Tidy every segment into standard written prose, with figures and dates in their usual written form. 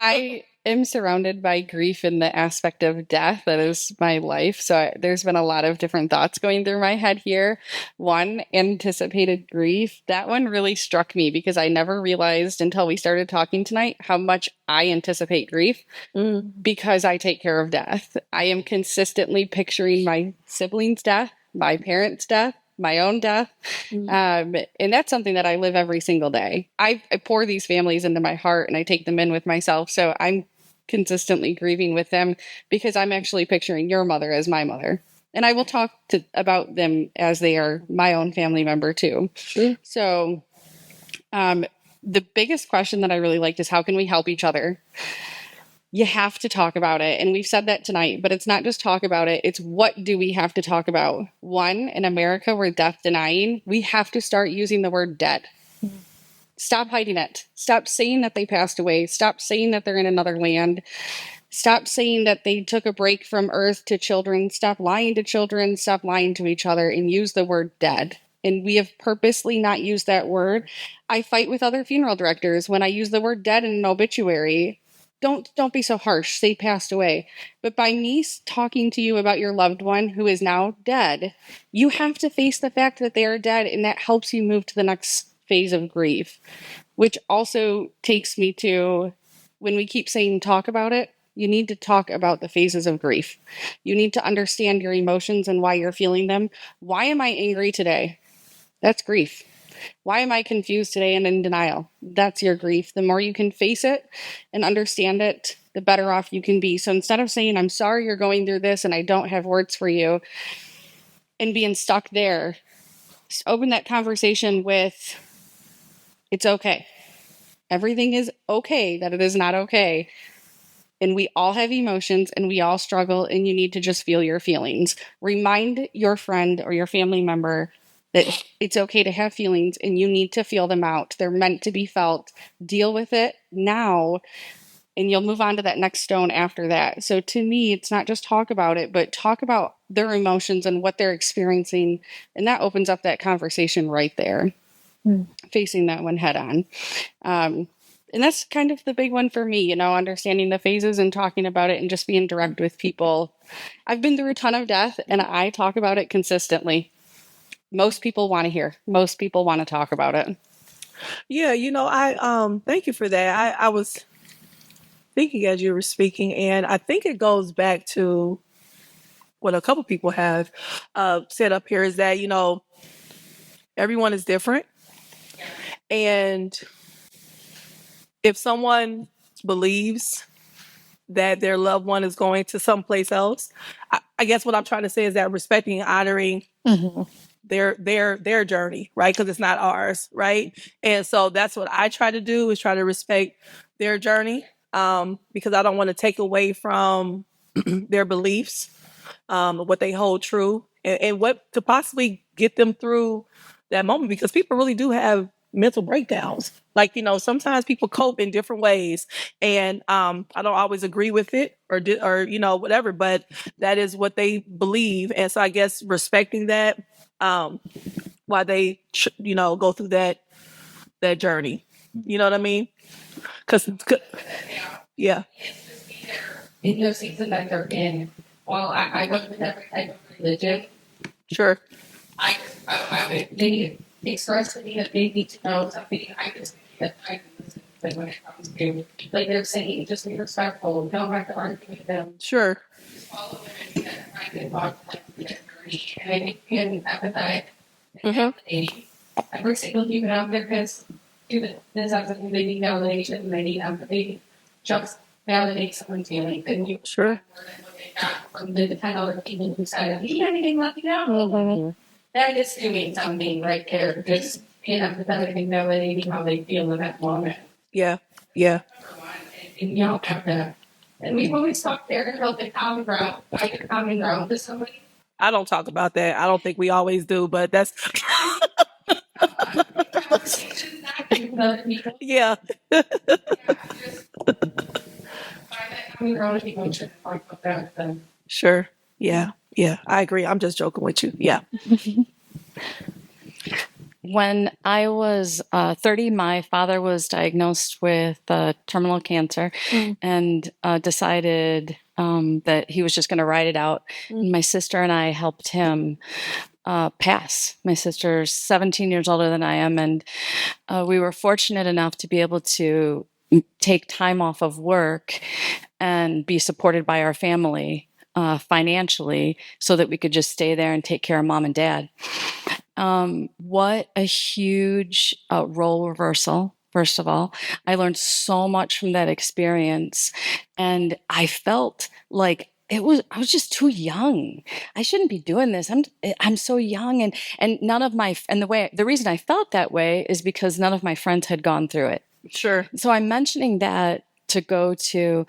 I am surrounded by grief in the aspect of death. That is my life. So there's been a lot of different thoughts going through my head here. One, anticipated grief. That one really struck me because I never realized until we started talking tonight how much I anticipate grief because I take care of death. I am consistently picturing my siblings' death, my parents' death, my own death. And that's something that I live every single day. I pour these families into my heart and I take them in with myself. So I'm consistently grieving with them because I'm actually picturing your mother as my mother. And I will talk about them as they are my own family member too. So the biggest question that I really liked is how can we help each other? You have to talk about it. And we've said that tonight, but it's not just talk about it. It's what do we have to talk about? One, in America, we're death denying. We have to start using the word dead. Stop hiding it. Stop saying that they passed away. Stop saying that they're in another land. Stop saying that they took a break from earth to children. Stop lying to children. Stop lying to each other and use the word dead. And we have purposely not used that word. I fight with other funeral directors when I use the word dead in an obituary. Don't be so harsh. They passed away. But by me talking to you about your loved one who is now dead, you have to face the fact that they are dead, and that helps you move to the next phase of grief, which also takes me to when we keep saying talk about it, you need to talk about the phases of grief. You need to understand your emotions and why you're feeling them. Why am I angry today? That's grief. Why am I confused today and in denial? That's your grief. The more you can face it and understand it, the better off you can be. So instead of saying, I'm sorry you're going through this and I don't have words for you, and being stuck there, just open that conversation with, it's okay. Everything is okay, that it is not okay. And we all have emotions and we all struggle, and you need to just feel your feelings. Remind your friend or your family member that it's okay to have feelings and you need to feel them out. They're meant to be felt. Deal with it now, and you'll move on to that next stone after that. So to me, it's not just talk about it, but talk about their emotions and what they're experiencing. And that opens up that conversation right there, facing that one head on. And that's kind of the big one for me, understanding the phases and talking about it and just being direct with people. I've been through a ton of death and I talk about it consistently. Most people want to hear. Most people want to talk about it. Yeah, I thank you for that. I was thinking as you were speaking, and I think it goes back to what a couple people have said up here is that, everyone is different. And if someone believes that their loved one is going to someplace else, I guess what I'm trying to say is that respecting and honoring their journey, right? Because it's not ours, right? And so that's what I try to do, is try to respect their journey, because I don't want to take away from their beliefs, what they hold true, and what to possibly get them through that moment, because people really do have mental breakdowns. Like, sometimes people cope in different ways, and I don't always agree with it or whatever, but that is what they believe. And so I guess respecting that, while they go through that journey. You know what I mean? Because yeah. In the season that they're in, well, I work with every type of religion. Sure. They express to me that they need to know something. I just that I listen. But when it comes to, like they're saying, just be respectful. Don't have to argue with them. Sure. Just follow them and I can walk with their journey. And I think being empathetic and accommodating. Every single human out there has this something they need validation and they need empathy. Just validate someone's feelings, and you sure. What they got from the 10 other people who said, "You need anything, let me know." That is doing something right there. Just being empathetic and validating how they feel in that moment. Yeah. Yeah. And you don't have to. And we've always talked there to help the common ground. Find a common ground with somebody. I don't talk about that. I don't think we always do, but that's. Yeah. Sure. Yeah. Yeah. I agree. I'm just joking with you. Yeah. when I was 30, my father was diagnosed with terminal cancer and decided that he was just going to ride it out. And my sister and I helped him pass. My sister's 17 years older than I am, and we were fortunate enough to be able to take time off of work and be supported by our family financially so that we could just stay there and take care of mom and dad. What a huge role reversal. First of all, I learned so much from that experience, and I felt like I was just too young. I shouldn't be doing this. I'm so young, and none of my, and the reason I felt that way is because none of my friends had gone through it. Sure. So I'm mentioning that to go to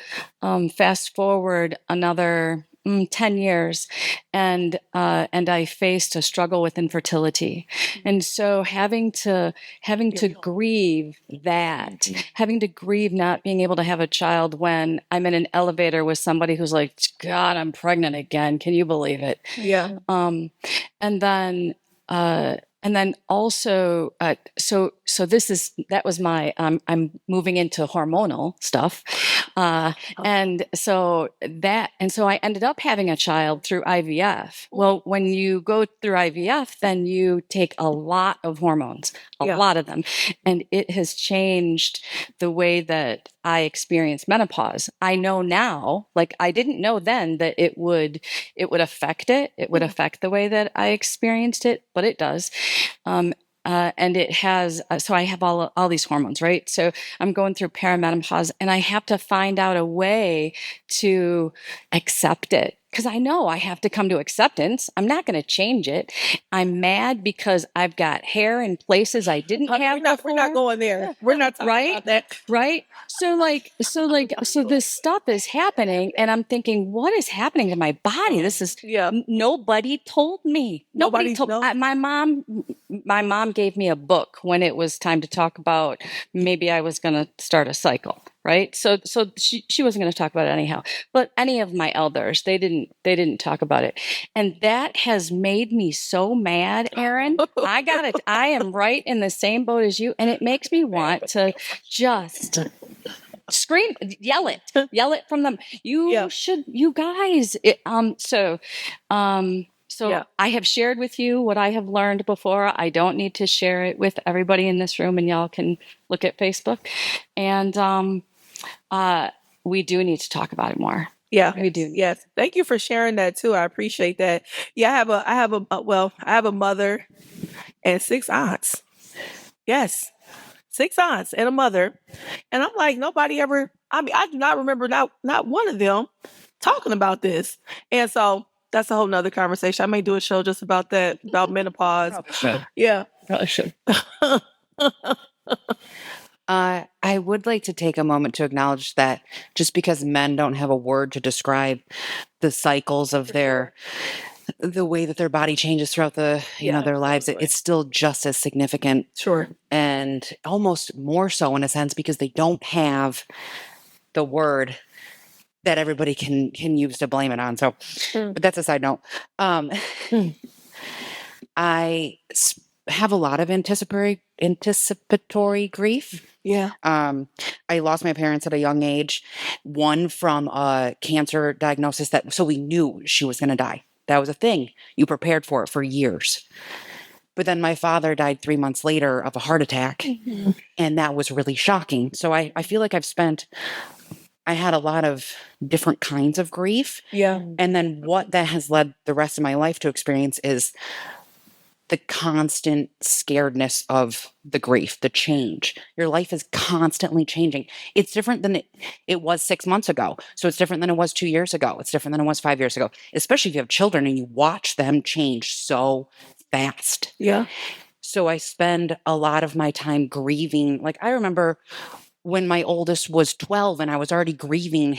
fast forward another 10 years, and I faced a struggle with infertility. And so having to grieve that, having to grieve not being able to have a child when I'm in an elevator with somebody who's like, God, I'm pregnant again. Can you believe it? Yeah. And then also, so that was my, I'm moving into hormonal stuff. And so I ended up having a child through IVF. Well, when you go through IVF, then you take a lot of hormones, a lot of them. And it has changed the way that I experience menopause. I know now, like I didn't know then that it would affect it. It would affect the way that I experienced it, but it does. And it has, so I have all these hormones, right? So I'm going through perimenopause, and I have to find out a way to accept it. Because I know I have to come to acceptance. I'm not going to change it. I'm mad because I've got hair in places I didn't have. We're not going there. We're not talking about that. Right. So this stuff is happening, and I'm thinking, what is happening to my body? This is nobody told me. Nobody told me. My mom gave me a book when it was time to talk about maybe I was going to start a cycle. Right. So she wasn't going to talk about it anyhow, but any of my elders, they didn't talk about it. And that has made me so mad, Erin. I got it. I am right in the same boat as you. And it makes me want to just scream, yell it from them. You guys. So I have shared with you what I have learned before. I don't need to share it with everybody in this room, and y'all can look at Facebook. And we do need to talk about it more. Yeah, we do. Yes, thank you for sharing that too. I appreciate that. Yeah, I have a mother and 6 aunts. Yes, 6 aunts and a mother, and I'm like, nobody ever. I mean, I do not remember not one of them talking about this, and so that's a whole nother conversation. I may do a show just about that, about menopause. Probably should. Yeah, Probably should. I would like to take a moment to acknowledge that just because men don't have a word to describe the cycles of the way that their body changes throughout their lives, it's still just as significant. Sure. And almost more so in a sense because they don't have the word that everybody can use to blame it on. So, but that's a side note. I have a lot of anticipatory grief. Yeah. I lost my parents at a young age, one from a cancer diagnosis so we knew she was going to die. That was a thing. You prepared for it for years. But then my father died 3 months later of a heart attack, and that was really shocking. So I feel like I had a lot of different kinds of grief. Yeah. And then what that has led the rest of my life to experience is the constant scaredness of the grief, the change. Your life is constantly changing. It's different than it was 6 months ago. So it's different than it was 2 years ago. It's different than it was 5 years ago, especially if you have children and you watch them change so fast. Yeah. So I spend a lot of my time grieving. Like I remember when my oldest was 12 and I was already grieving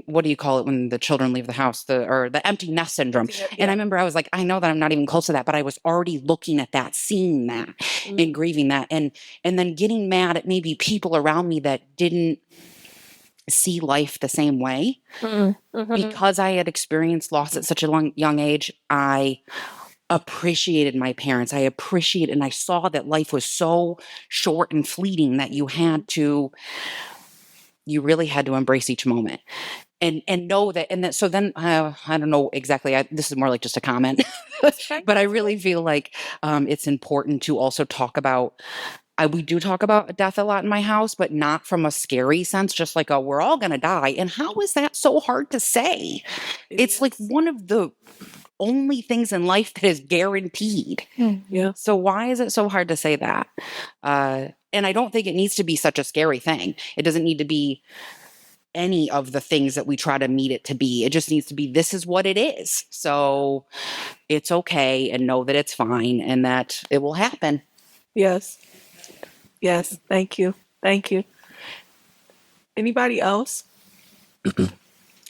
what do you call it when the children leave the house, the empty nest syndrome. Yeah. And I remember I was like, I know that I'm not even close to that, but I was already looking at that, seeing that and grieving that. And then getting mad at maybe people around me that didn't see life the same way. Because I had experienced loss at such a young age. I appreciated my parents. I appreciated, and I saw that life was so short and fleeting that you really had to embrace each moment and know that. And that, so then I don't know exactly. This is more like just a comment, but I really feel like it's important to also talk about. We do talk about death a lot in my house, but not from a scary sense, just like, oh, we're all going to die. And how is that so hard to say? It's like one of the only things in life that is guaranteed. Yeah. So why is it so hard to say that? And I don't think it needs to be such a scary thing. It doesn't need to be any of the things that we try to meet it to be. It just needs to be, this is what it is. So it's okay, and know that it's fine and that it will happen. Yes. Yes. Thank you. Thank you. Anybody else?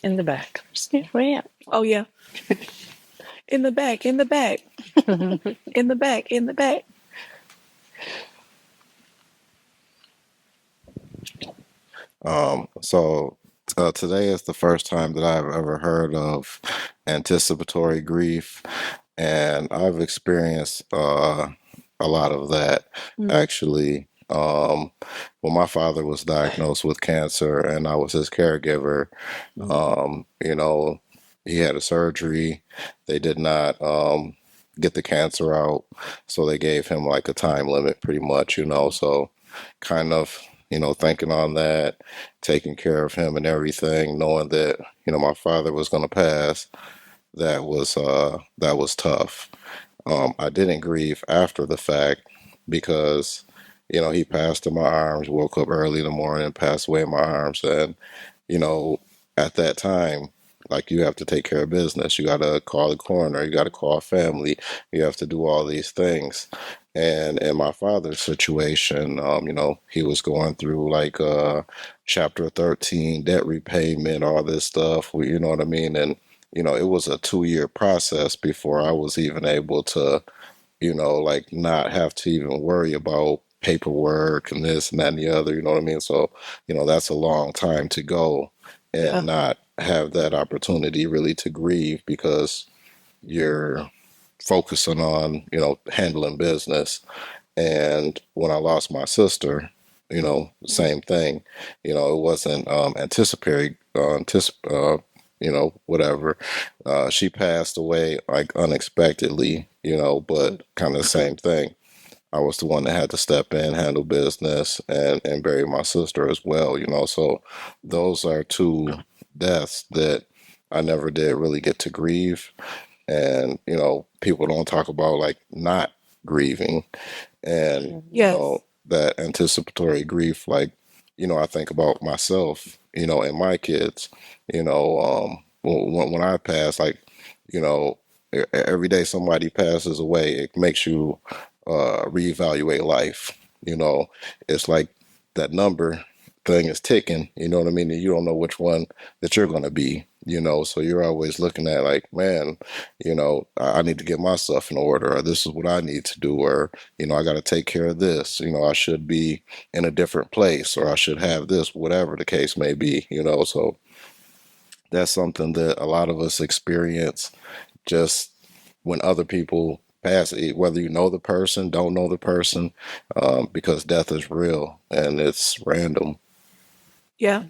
In the back. Oh, yeah. In the back, in the back. In the back, in the back. So today is the first time that I've ever heard of anticipatory grief, and I've experienced a lot of that. Actually, when my father was diagnosed with cancer and I was his caregiver, you know, he had a surgery. They did not get the cancer out, so they gave him like a time limit pretty much, you know, so kind of, you know, thinking on that, taking care of him and everything, knowing that, you know, my father was going to pass, that was tough. I didn't grieve after the fact because, you know, he passed in my arms, woke up early in the morning, passed away in my arms. And, you know, at that time, like, you have to take care of business. You got to call the coroner. You got to call family. You have to do all these things. And in my father's situation, you know, he was going through like Chapter 13, debt repayment, all this stuff. You know what I mean? And, you know, it was a 2-year process before I was even able to, you know, like, not have to even worry about paperwork and this and that and the other, you know what I mean? So, you know, that's a long time to go and not have that opportunity really to grieve because you're focusing on, you know, handling business. And when I lost my sister, you know, same thing. You know, it wasn't you know, whatever. She passed away like unexpectedly, you know, but kind of the same thing. I was the one that had to step in, handle business, and bury my sister as well, you know. So those are two deaths that I never did really get to grieve. And, you know, people don't talk about like not grieving and, you Yes. know, that anticipatory grief. Like, you know, I think about myself, you know, and my kids, you know, when I pass, like, you know, every day somebody passes away, it makes you reevaluate life. You know, it's like that number thing is ticking, you know what I mean? And you don't know which one that you're going to be, you know, so you're always looking at like, man, you know, I need to get my stuff in order, or this is what I need to do, or, you know, I got to take care of this, you know, I should be in a different place, or I should have this, whatever the case may be, you know. So that's something that a lot of us experience just when other people pass, whether you know the person, don't know the person, because death is real and it's random. Yeah.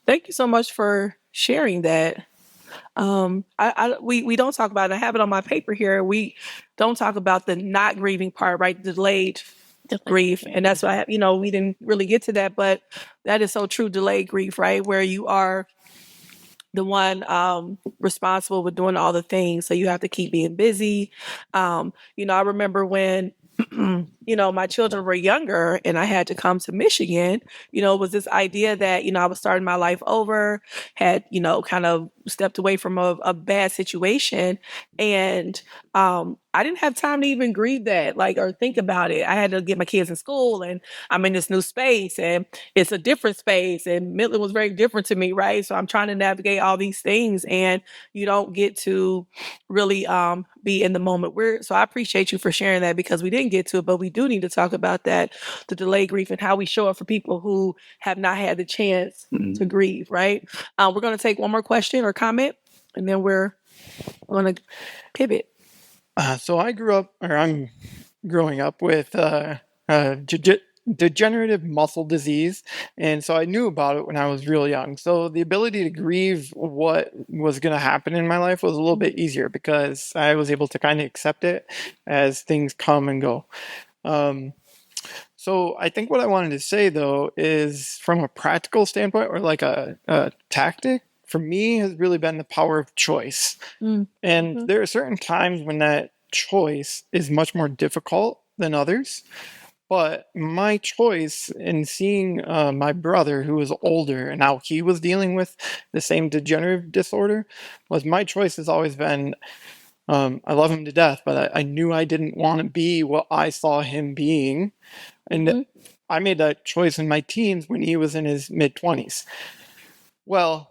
Thank you so much for sharing that. We don't talk about it. I have it on my paper here. We don't talk about the not grieving part, right? Delayed grief. And that's why, you know, we didn't really get to that, but that is so true. Delayed grief, right? Where you are the one responsible with doing all the things. So you have to keep being busy. You know, I remember when, you know, my children were younger and I had to come to Michigan, you know, it was this idea that, you know, I was starting my life over, had, you know, kind of stepped away from a bad situation. And I didn't have time to even grieve that, like, or think about it. I had to get my kids in school and I'm in this new space and it's a different space and Midland was very different to me, right? So I'm trying to navigate all these things and you don't get to really be in the moment. So I appreciate you for sharing that because we didn't get to it, but we do need to talk about that, the delayed grief and how we show up for people who have not had the chance to grieve, right? We're going to take one more question or comment and then we're going to pivot. So I'm growing up with degenerative muscle disease, and so I knew about it when I was real young. So the ability to grieve what was going to happen in my life was a little bit easier because I was able to kind of accept it as things come and go. So I think what I wanted to say though is from a practical standpoint or like a tactic for me has really been the power of choice. And there are certain times when that choice is much more difficult than others. But my choice in seeing my brother, who was older, and how he was dealing with the same degenerative disorder, was my choice has always been I love him to death, but I knew I didn't want to be what I saw him being. And I made that choice in my teens when he was in his mid-20s. Well,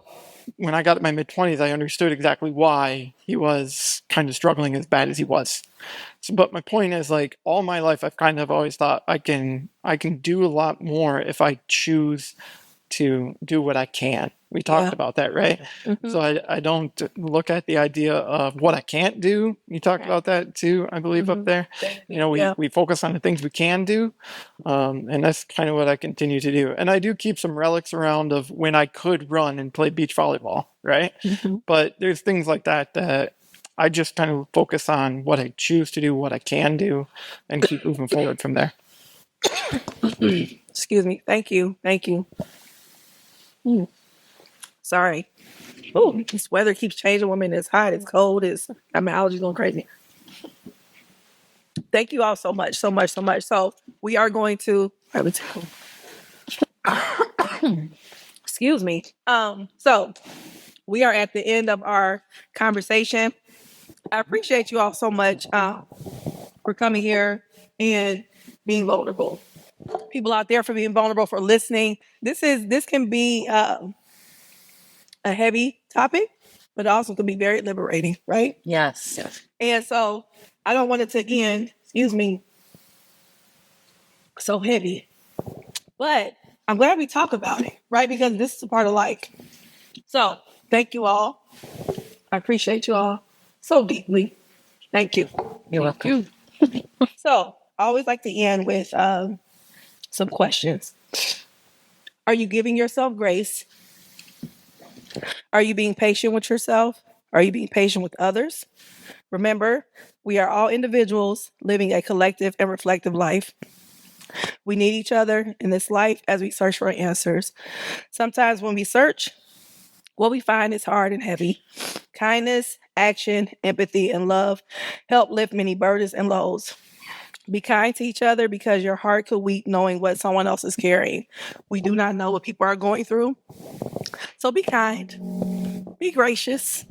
when I got to my mid-20s, I understood exactly why he was kind of struggling as bad as he was. So, but my point is, like, all my life, I've kind of always thought I can do a lot more if I choose to do what I can. We talked about that, right? So I don't look at the idea of what I can't do. You talked about that too, I believe, up there. You know, we focus on the things we can do. And that's kind of what I continue to do. And I do keep some relics around of when I could run and play beach volleyball, right? But there's things like that I just kind of focus on what I choose to do, what I can do, and keep moving forward from there. Excuse me. Thank you. Sorry. Oh, this weather keeps changing. Woman, it's hot, it's cold, my allergies going crazy. Thank you all so much. So we are going to excuse me. So we are at the end of our conversation. I appreciate you all so much for coming here and being vulnerable. People out there for being vulnerable, for listening. This can be a heavy topic, but also can be very liberating, right? Yes. And so I don't want it to end, so heavy. But I'm glad we talk about it, right? Because this is a part of life. So thank you all. I appreciate you all so deeply. Thank you. You're welcome. So I always like to end with some questions. Are you giving yourself grace? Are you being patient with yourself? Are you being patient with others? Remember, we are all individuals living a collective and reflective life. We need each other in this life as we search for answers. Sometimes when we search, what we find is hard and heavy. Kindness, action, empathy, and love help lift many burdens and loads. Be kind to each other because your heart could weep knowing what someone else is carrying. We do not know what people are going through. So be kind, be gracious,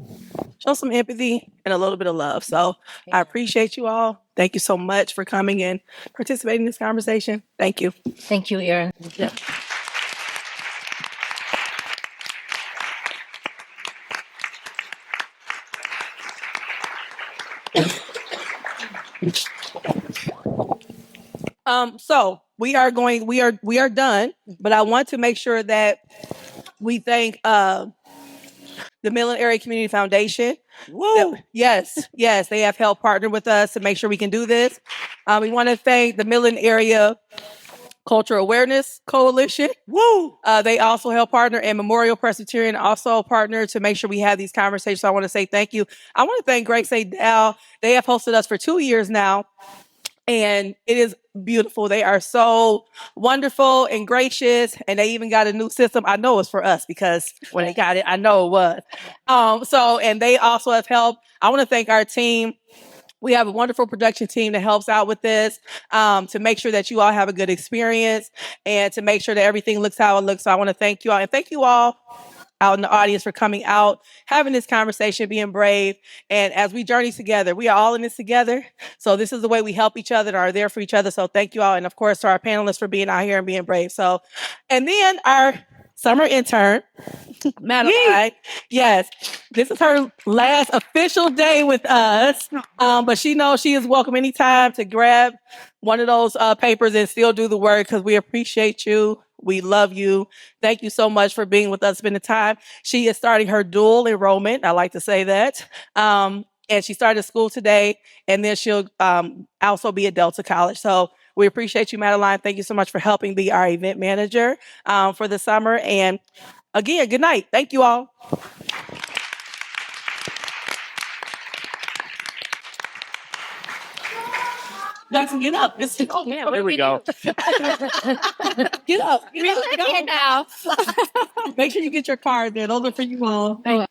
show some empathy and a little bit of love. So I appreciate you all. Thank you so much for coming and participating in this conversation. Thank you. Thank you, Erin. Yeah. So we are done, but I want to make sure that we thank the Midland Area Community Foundation. Yes, they have helped partner with us to make sure we can do this. We want to thank the Midland Area Cultural Awareness Coalition. They also help partner, and Memorial Presbyterian also partner to make sure we have these conversations. So I want to say thank you. I want to thank Grace A. Dow. They have hosted us for 2 years now. And it is beautiful. They are so wonderful and gracious. And they even got a new system. I know it's for us because when they got it, I know it was. And they also have helped. I want to thank our team. We have a wonderful production team that helps out with this, to make sure that you all have a good experience and to make sure that everything looks how it looks. So I want to thank you all, and thank you all out in the audience for coming out, having this conversation, being brave. And as we journey together, we are all in this together. So this is the way we help each other and are there for each other. So thank you all. And of course, to our panelists for being out here and being brave. So, and then our summer intern, Madeline. Yes, this is her last official day with us. But she knows she is welcome anytime to grab one of those papers and still do the work, because we appreciate you. We love you. Thank you so much for being with us, spending time. She is starting her dual enrollment. I like to say that. and she started school today, and then she'll also be at Delta College. So we appreciate you, Madeline. Thank you so much for helping be our event manager for the summer. And again, good night. Thank you all. Jackson, get up. There we go. Get up. Get up. Now. Make sure you get your card there. Those are for you all. Thank you.